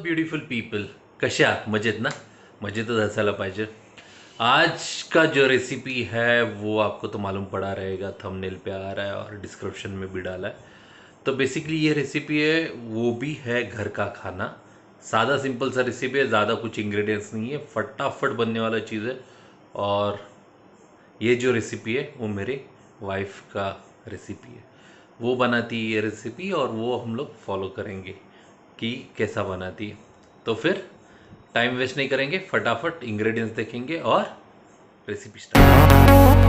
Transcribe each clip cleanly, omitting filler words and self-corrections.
Beautiful people, कसे आहात? मजेत ना? मजेतच असायला पाहिजे. आज का जो रेसिपी है वो आपको तो मालूम पड़ा रहेगा, थंबनेल पे आ रहा है और डिस्क्रिप्शन में भी डाला है. तो बेसिकली ये रेसिपी है, वो भी है घर का खाना. सादा सिंपल सा रेसिपी है, ज़्यादा कुछ इंग्रेडिएंट्स नहीं है, फटाफट बनने वाला चीज़ है. और ये जो रेसिपी है वो मेरे वाइफ का रेसिपी है. वो बनाती है ये रेसिपी और वो हम लोग फॉलो करेंगे कि कैसा बनाती है. तो फिर टाइम वेस्ट नहीं करेंगे, फटाफट इंग्रेडिएंट्स देखेंगे और रेसिपी स्टार्ट.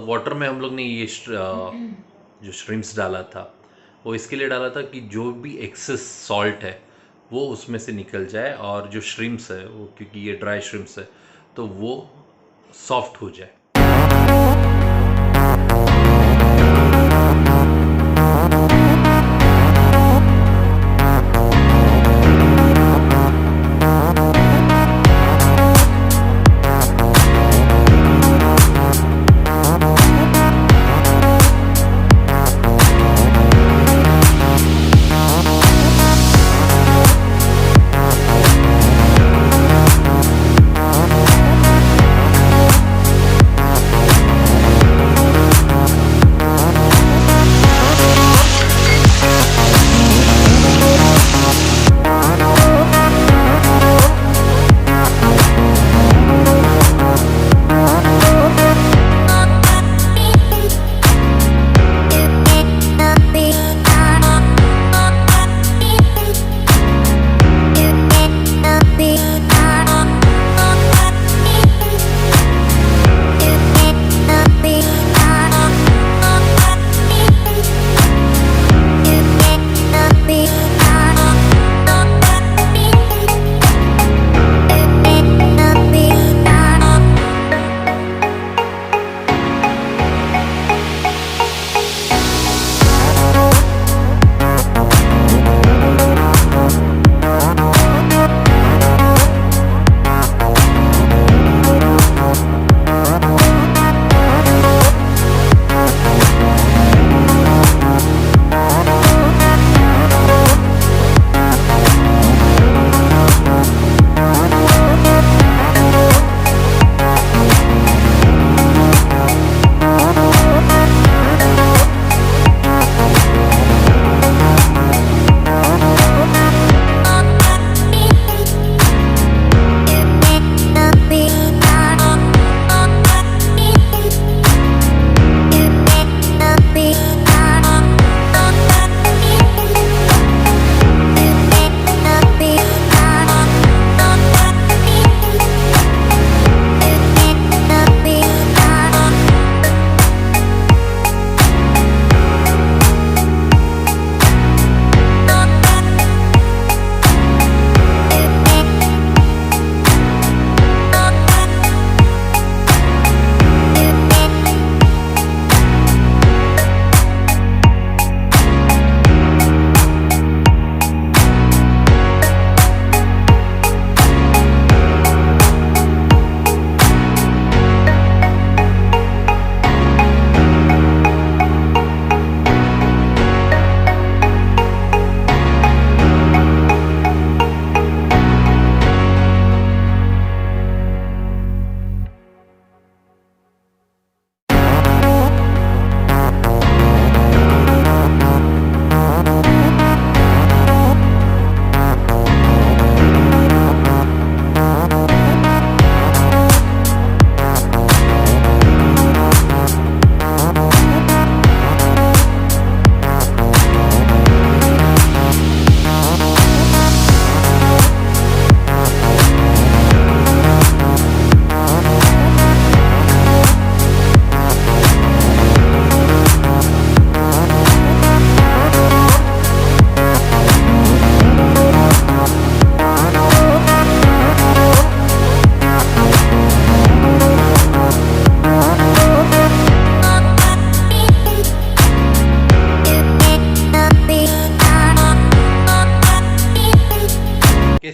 वाटर में हम लोग ने ये जो श्रिम्प्स डाला था वो इसके लिए डाला था कि जो भी एक्सेस सॉल्ट है वो उसमें से निकल जाए, और जो श्रिम्प्स है वो, क्योंकि ये ड्राई श्रिम्प्स है, तो वो सॉफ्ट हो जाए.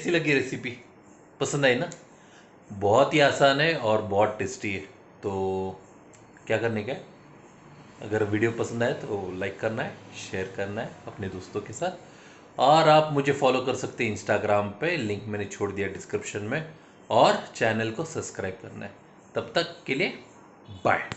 कैसी लगी रेसिपी? पसंद आई ना? बहुत ही आसान है और बहुत टेस्टी है। तो क्या करने का है, अगर वीडियो पसंद आए तो लाइक करना है, शेयर करना है अपने दोस्तों के साथ, और आप मुझे फॉलो कर सकते हैं इंस्टाग्राम पे, लिंक मैंने छोड़ दिया डिस्क्रिप्शन में, और चैनल को सब्सक्राइब करना है। तब तक के लिए बाय।